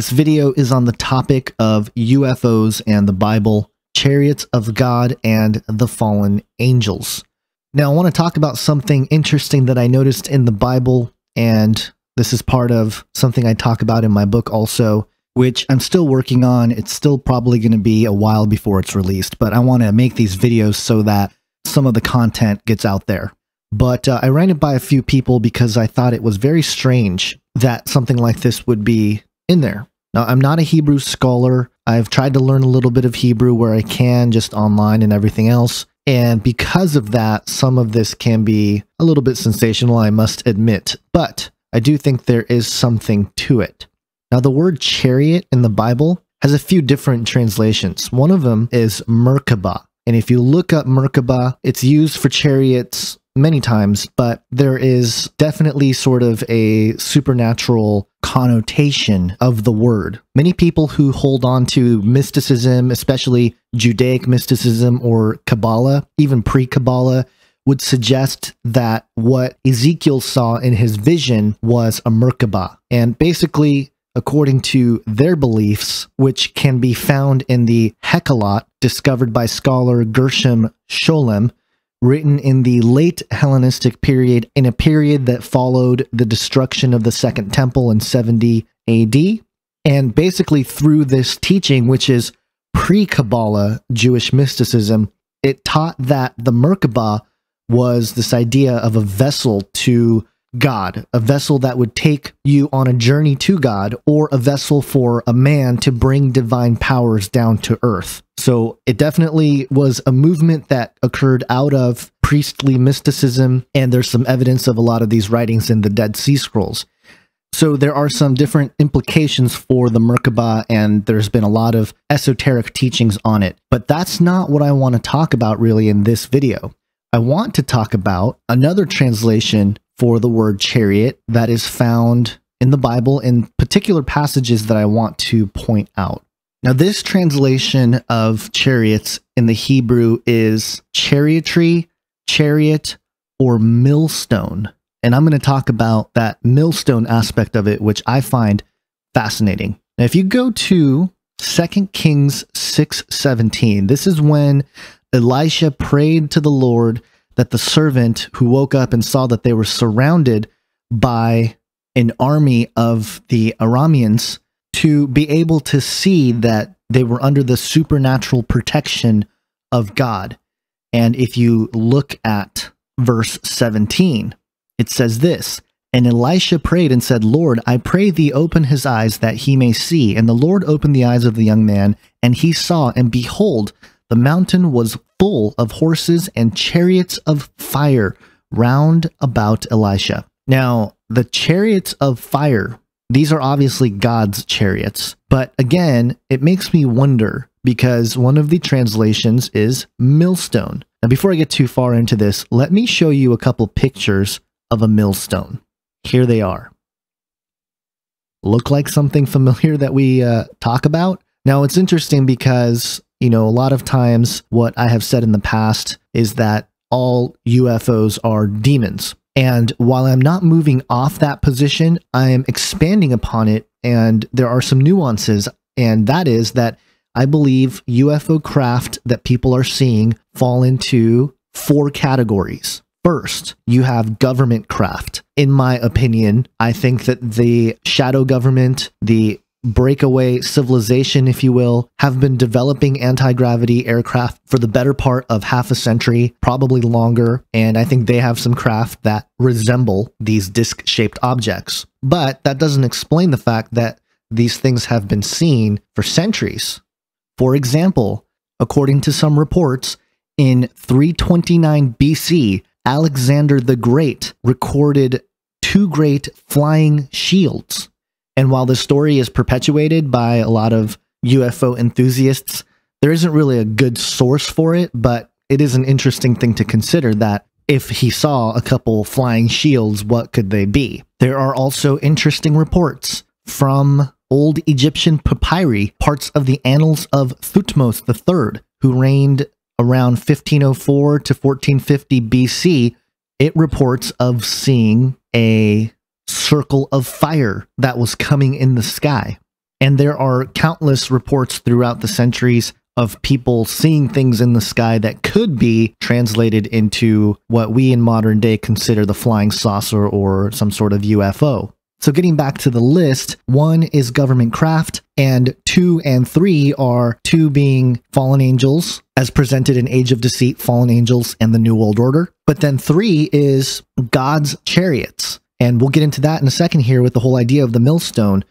This video is on the topic of UFOs and the Bible, chariots of God and the fallen angels. Now, I want to talk about something interesting that I noticed in the Bible, and this is part of something I talk about in my book also, which I'm still working on. It's still probably going to be a while before it's released, but I want to make these videos so that some of the content gets out there. But I ran it by a few people because I thought it was very strange that something like this would be in there. Now, I'm not a Hebrew scholar. I've tried to learn a little bit of Hebrew where I can, just online and everything else. And because of that, some of this can be a little bit sensational, I must admit. But I do think there is something to it. Now, the word chariot in the Bible has a few different translations. One of them is Merkabah. And if you look up Merkabah, it's used for chariots many times, but there is definitely sort of a supernatural connotation of the word. Many people who hold on to mysticism, especially Judaic mysticism or Kabbalah, even pre-Kabbalah, would suggest that what Ezekiel saw in his vision was a Merkabah. And basically, according to their beliefs, which can be found in the Hekkalot, discovered by scholar Gershom Scholem, written in the late Hellenistic period, in a period that followed the destruction of the Second Temple in 70 AD. And basically through this teaching, which is pre-Kabbalah Jewish mysticism, it taught that the Merkabah was this idea of a vessel to God, a vessel that would take you on a journey to God, or a vessel for a man to bring divine powers down to earth. So it definitely was a movement that occurred out of priestly mysticism, and there's some evidence of a lot of these writings in the Dead Sea Scrolls. So there are some different implications for the Merkabah, and there's been a lot of esoteric teachings on it. But that's not what I want to talk about really in this video. I want to talk about another translation for the word chariot that is found in the Bible in particular passages that I want to point out. Now, this translation of chariots in the Hebrew is chariotry, chariot, or millstone. And I'm going to talk about that millstone aspect of it, which I find fascinating. Now, if you go to 2 Kings 6:17, this is when Elisha prayed to the Lord that the servant who woke up and saw that they were surrounded by an army of the Arameans to be able to see that they were under the supernatural protection of God. And if you look at verse 17, it says this, "And Elisha prayed and said, Lord, I pray thee open his eyes that he may see. And the Lord opened the eyes of the young man, and he saw, and behold, the mountain was full of horses and chariots of fire round about Elisha." Now, the chariots of fire, these are obviously God's chariots. But again, it makes me wonder because one of the translations is millstone. Now, before I get too far into this, let me show you a couple pictures of a millstone. Here they are. Look like something familiar that we talk about? Now, it's interesting because a lot of times what I have said in the past is that all UFOs are demons. And while I'm not moving off that position, I am expanding upon it. And there are some nuances. And that is that I believe UFO craft that people are seeing fall into 4 categories. First, you have government craft. In my opinion, I think that the shadow government, the breakaway civilization, if you will, have been developing anti-gravity aircraft for the better part of half a century, probably longer, and I think they have some craft that resemble these disc-shaped objects. But that doesn't explain the fact that these things have been seen for centuries. For example, according to some reports, in 329 BC, Alexander the Great recorded 2 great flying shields. And while the story is perpetuated by a lot of UFO enthusiasts, there isn't really a good source for it, but it is an interesting thing to consider that if he saw a couple flying shields, what could they be? There are also interesting reports from old Egyptian papyri, parts of the annals of Thutmose III, who reigned around 1504 to 1450 BC. It reports of seeing a circle of fire that was coming in the sky. And there are countless reports throughout the centuries of people seeing things in the sky that could be translated into what we in modern day consider the flying saucer or some sort of UFO. So getting back to the list, 1 is government craft, and 2 and 3 are 2 being fallen angels, as presented in Age of Deceit, Fallen Angels, and the New World Order. But then 3 is God's chariots. And we'll get into that in a second here with the whole idea of the millstone.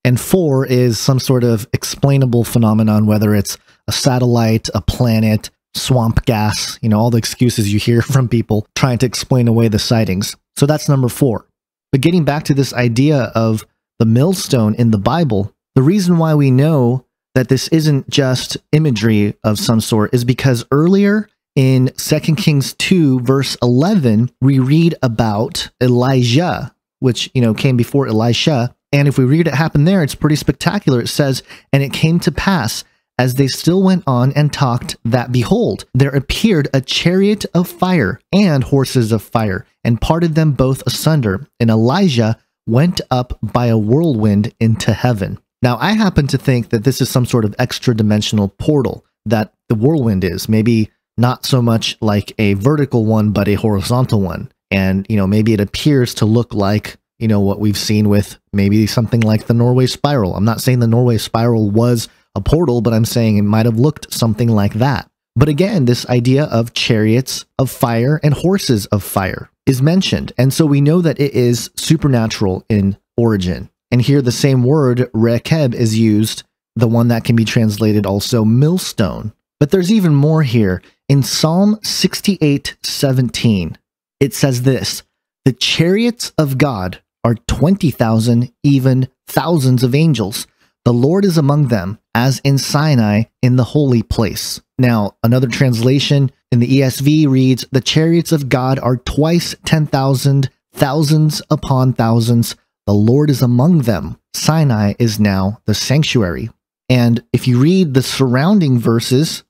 And 4 is some sort of explainable phenomenon, whether it's a satellite, a planet, swamp gas, all the excuses you hear from people trying to explain away the sightings. So that's number 4. But getting back to this idea of the millstone in the Bible, the reason why we know that this isn't just imagery of some sort is because earlier in 2 Kings 2, verse 11, we read about Elijah, which, came before Elisha. And if we read it happen there, it's pretty spectacular. It says, "And it came to pass, as they still went on and talked, that behold, there appeared a chariot of fire and horses of fire, and parted them both asunder. And Elijah went up by a whirlwind into heaven." Now, I happen to think that this is some sort of extra-dimensional portal that the whirlwind is. Maybe not so much like a vertical one, but a horizontal one. And, maybe it appears to look like, what we've seen with maybe something like the Norway Spiral. I'm not saying the Norway Spiral was a portal, but I'm saying it might have looked something like that. But again, this idea of chariots of fire and horses of fire is mentioned. And so we know that it is supernatural in origin. And here the same word, rekeb, is used, the one that can be translated also millstone. But there's even more here. In Psalm 68:17, it says this, "The chariots of God are 20,000, even thousands of angels. The Lord is among them, as in Sinai in the holy place." Now, another translation in the ESV reads, "The chariots of God are twice 10,000, thousands upon thousands. The Lord is among them. Sinai is now the sanctuary." And if you read the surrounding verses,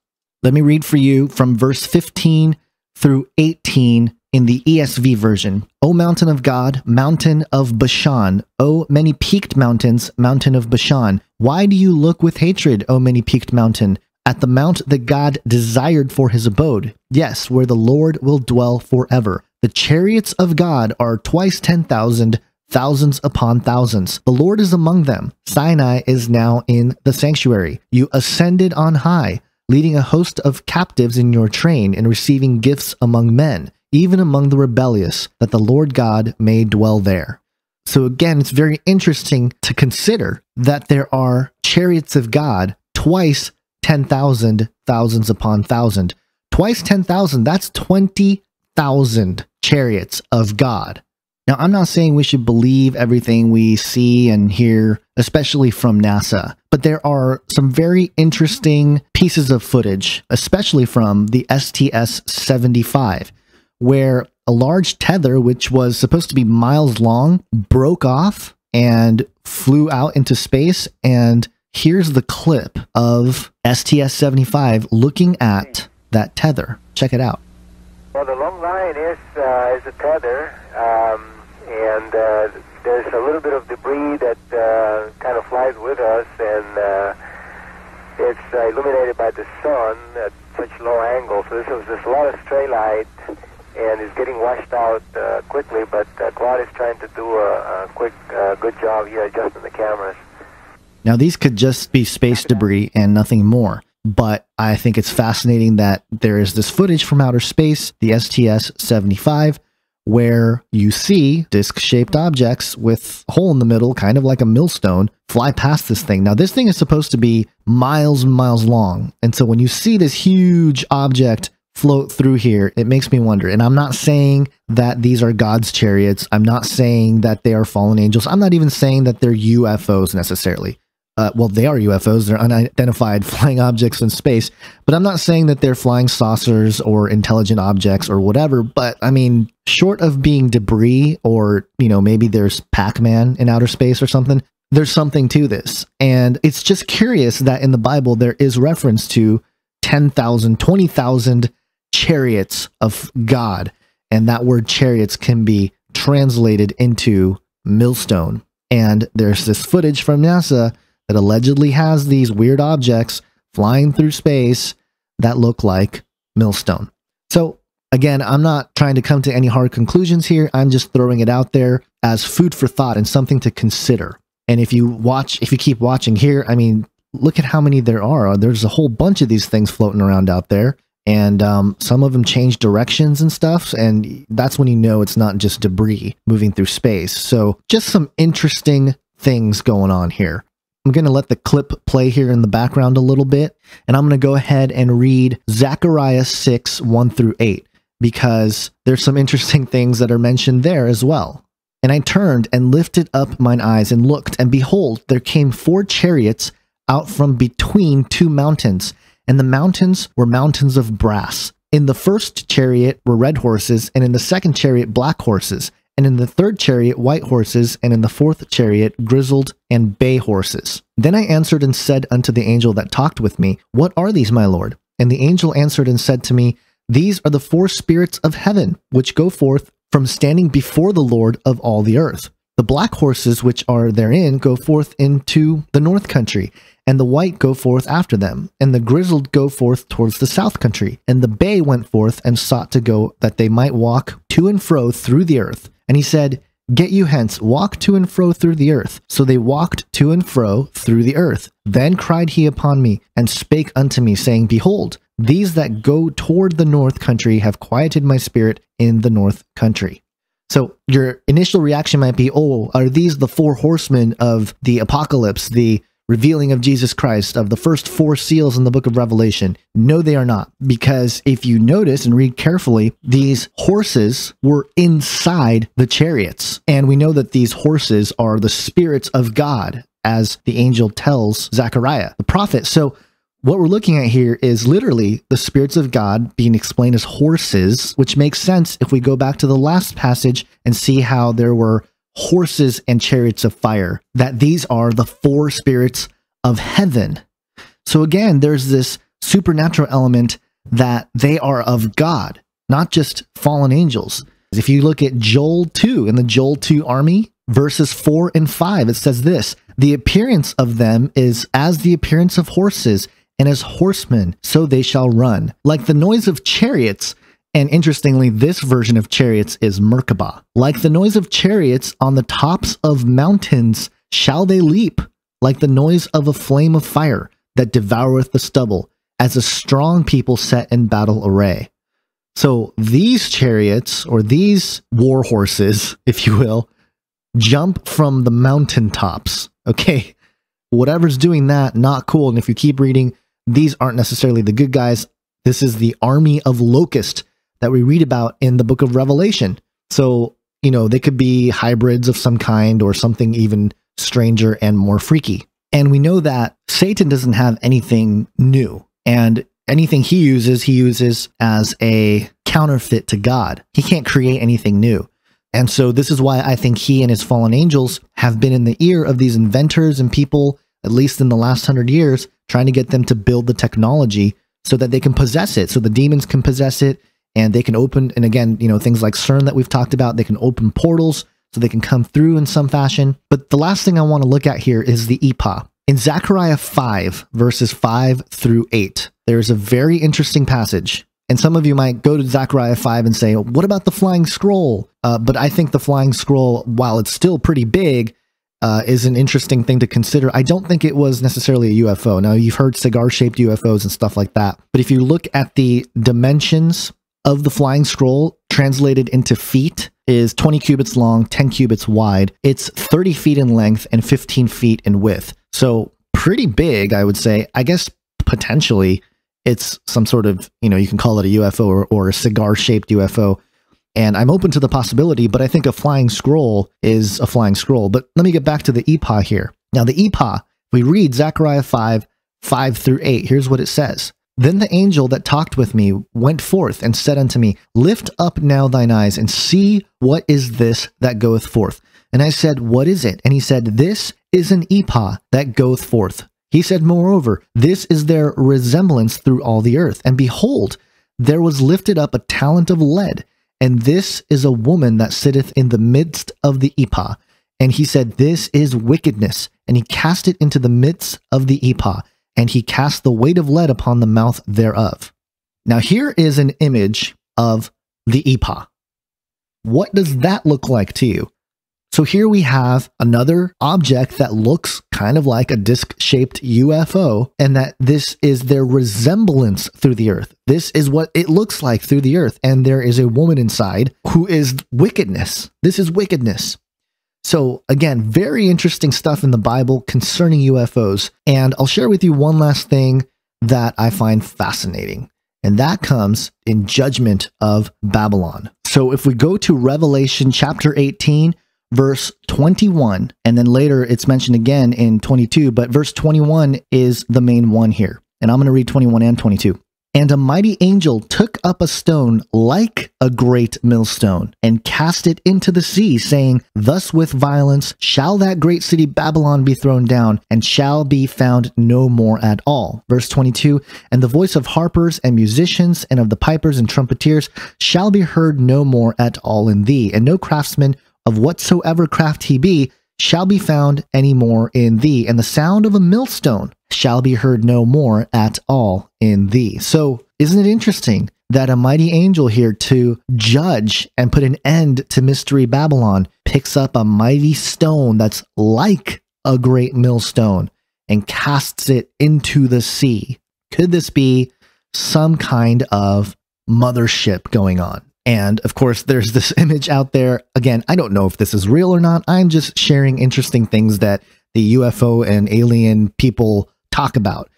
let me read for you from verse 15 through 18 in the ESV version. "O mountain of God, mountain of Bashan, O many peaked mountains, mountain of Bashan, why do you look with hatred, O many peaked mountain, at the mount that God desired for his abode? Yes, where the Lord will dwell forever. The chariots of God are twice 10,000, thousands upon thousands. The Lord is among them. Sinai is now in the sanctuary. You ascended on high, leading a host of captives in your train and receiving gifts among men, even among the rebellious, that the Lord God may dwell there." So again, it's very interesting to consider that there are chariots of God twice 10,000, thousands upon thousand. Twice 10,000, that's 20,000 chariots of God. Now, I'm not saying we should believe everything we see and hear, especially from NASA, but there are some very interesting pieces of footage, especially from the STS-75, where a large tether, which was supposed to be miles long, broke off and flew out into space. And here's the clip of STS-75 looking at that tether. Check it out. Well, the long line is a tether, and there's a little bit of debris that kind of flies with us, and it's illuminated by the sun at such low angle. So there's a lot of stray light, and it's getting washed out quickly, but Claude is trying to do a quick, good job here adjusting the cameras. Now, these could just be space debris and nothing more, but I think it's fascinating that there is this footage from outer space, the STS-75, where you see disc-shaped objects with a hole in the middle, kind of like a millstone, fly past this thing. Now, this thing is supposed to be miles and miles long, and so when you see this huge object float through here, it makes me wonder. And I'm not saying that these are God's chariots. I'm not saying that they are fallen angels. I'm not even saying that they're UFOs necessarily. Well, they are UFOs. They're unidentified flying objects in space. But I'm not saying that they're flying saucers or intelligent objects or whatever. But I mean, short of being debris or, maybe there's Pac-Man in outer space or something, there's something to this. And it's just curious that in the Bible, there is reference to 10,000, 20,000 chariots of God. And that word chariots can be translated into millstone. And there's this footage from NASA that allegedly has these weird objects flying through space that look like millstone. So again, I'm not trying to come to any hard conclusions here. I'm just throwing it out there as food for thought and something to consider. And if you keep watching here, I mean, look at how many there are. There's a whole bunch of these things floating around out there. And some of them change directions and stuff. And that's when you know it's not just debris moving through space. So just some interesting things going on here. I'm going to let the clip play here in the background a little bit. And I'm going to go ahead and read Zechariah 6, 1 through 8. Because there's some interesting things that are mentioned there as well. And I turned and lifted up mine eyes and looked, and behold, there came 4 chariots out from between 2 mountains, and the mountains were mountains of brass. In the first chariot were red horses, and in the second chariot black horses, and in the third chariot white horses, and in the fourth chariot grizzled and bay horses. Then I answered and said unto the angel that talked with me, What are these, my lord? And the angel answered and said to me, These are the 4 spirits of heaven, which go forth from standing before the Lord of all the earth. The black horses which are therein go forth into the north country, and the white go forth after them, and the grizzled go forth towards the south country. And the bay went forth and sought to go, that they might walk to and fro through the earth. And he said, Get you hence, walk to and fro through the earth. So they walked to and fro through the earth. Then cried he upon me, and spake unto me, saying, Behold, these that go toward the north country have quieted my spirit in the north country. So your initial reaction might be, oh, are these the 4 horsemen of the apocalypse, the revealing of Jesus Christ, of the first 4 seals in the book of Revelation? No, they are not. Because if you notice and read carefully, these horses were inside the chariots. And we know that these horses are the spirits of God, as the angel tells Zechariah, the prophet. So what we're looking at here is literally the spirits of God being explained as horses, which makes sense if we go back to the last passage and see how there were horses and chariots of fire, that these are the 4 spirits of heaven. So again, there's this supernatural element that they are of God, not just fallen angels. If you look at Joel 2, in the Joel 2 army, verses 4 and 5, it says this, The appearance of them is as the appearance of horses, and as horsemen, so they shall run. Like the noise of chariots, and interestingly, this version of chariots is Merkabah. Like the noise of chariots on the tops of mountains shall they leap, like the noise of a flame of fire that devoureth the stubble, as a strong people set in battle array. So these chariots, or these war horses, if you will, jump from the mountaintops. Okay, whatever's doing that, not cool. And if you keep reading, these aren't necessarily the good guys. This is the army of locusts that we read about in the book of Revelation. So, you know, they could be hybrids of some kind or something even stranger and more freaky. And we know that Satan doesn't have anything new. And anything he uses as a counterfeit to God. He can't create anything new. And so this is why I think he and his fallen angels have been in the ear of these inventors and people, at least in the last 100 years, trying to get them to build the technology so that they can possess it, so the demons can possess it, and they can open, and again, you know, things like Cern that we've talked about, they can open portals so they can come through in some fashion. But the last thing I want to look at here is the ephah. In Zechariah 5, verses 5 through 8, there's a very interesting passage. And some of you might go to Zechariah 5 and say, what about the flying scroll? But I think the flying scroll, while it's still pretty big, is an interesting thing to consider. I don't think it was necessarily a UFO. Now, you've heard cigar-shaped UFOs and stuff like that. But if you look at the dimensions of the flying scroll, translated into feet, is 20 cubits long, 10 cubits wide. It's 30 feet in length and 15 feet in width. So pretty big, I would say. I guess potentially it's some sort of, you know, you can call it a UFO or a cigar-shaped UFO. And I'm open to the possibility, but I think a flying scroll is a flying scroll. But let me get back to the ephah here. Now, the ephah, we read Zechariah 5, 5 through 8. Here's what it says. Then the angel that talked with me went forth and said unto me, Lift up now thine eyes and see what is this that goeth forth. And I said, What is it? And he said, This is an ephah that goeth forth. He said, Moreover, this is their resemblance through all the earth. And behold, there was lifted up a talent of lead. And this is a woman that sitteth in the midst of the ephah. And he said, "This is wickedness." And he cast it into the midst of the ephah, and he cast the weight of lead upon the mouth thereof. Now here is an image of the ephah. What does that look like to you? So here we have another object that looks kind of like a disc-shaped UFO, and that this is their resemblance through the earth. This is what it looks like through the earth, and there is a woman inside who is wickedness. This is wickedness. So again, very interesting stuff in the Bible concerning UFOs, and I'll share with you one last thing that I find fascinating, and that comes in judgment of Babylon. So if we go to Revelation chapter 18, verse 21, and then later it's mentioned again in 22, but verse 21 is the main one here. And I'm going to read 21 and 22. "And a mighty angel took up a stone like a great millstone, and cast it into the sea, saying, Thus with violence shall that great city Babylon be thrown down, and shall be found no more at all." Verse 22, "And the voice of harpers and musicians, and of the pipers and trumpeters, shall be heard no more at all in thee, and no craftsman of whatsoever craft he be, shall be found any more in thee, and the sound of a millstone shall be heard no more at all in thee." So isn't it interesting that a mighty angel here to judge and put an end to Mystery Babylon picks up a mighty stone that's like a great millstone and casts it into the sea? Could this be some kind of mothership going on? And of course, there's this image out there. Again, I don't know if this is real or not. I'm just sharing interesting things that the UFO and alien people talk about.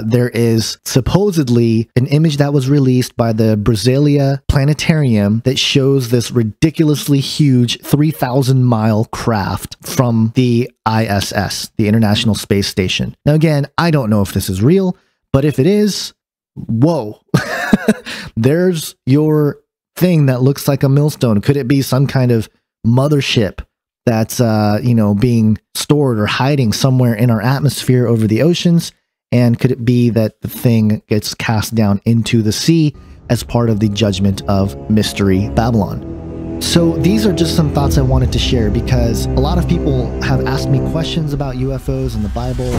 There is supposedly an image that was released by the Brasilia Planetarium that shows this ridiculously huge 3,000-mile craft from the ISS, the International Space Station. Now, again, I don't know if this is real, but if it is, whoa, there's your thing that looks like a millstone. Could it be some kind of mothership that's being stored or hiding somewhere in our atmosphere over the oceans? And could it be that the thing gets cast down into the sea as part of the judgment of Mystery Babylon? So these are just some thoughts I wanted to share because a lot of people have asked me questions about UFOs in the Bible.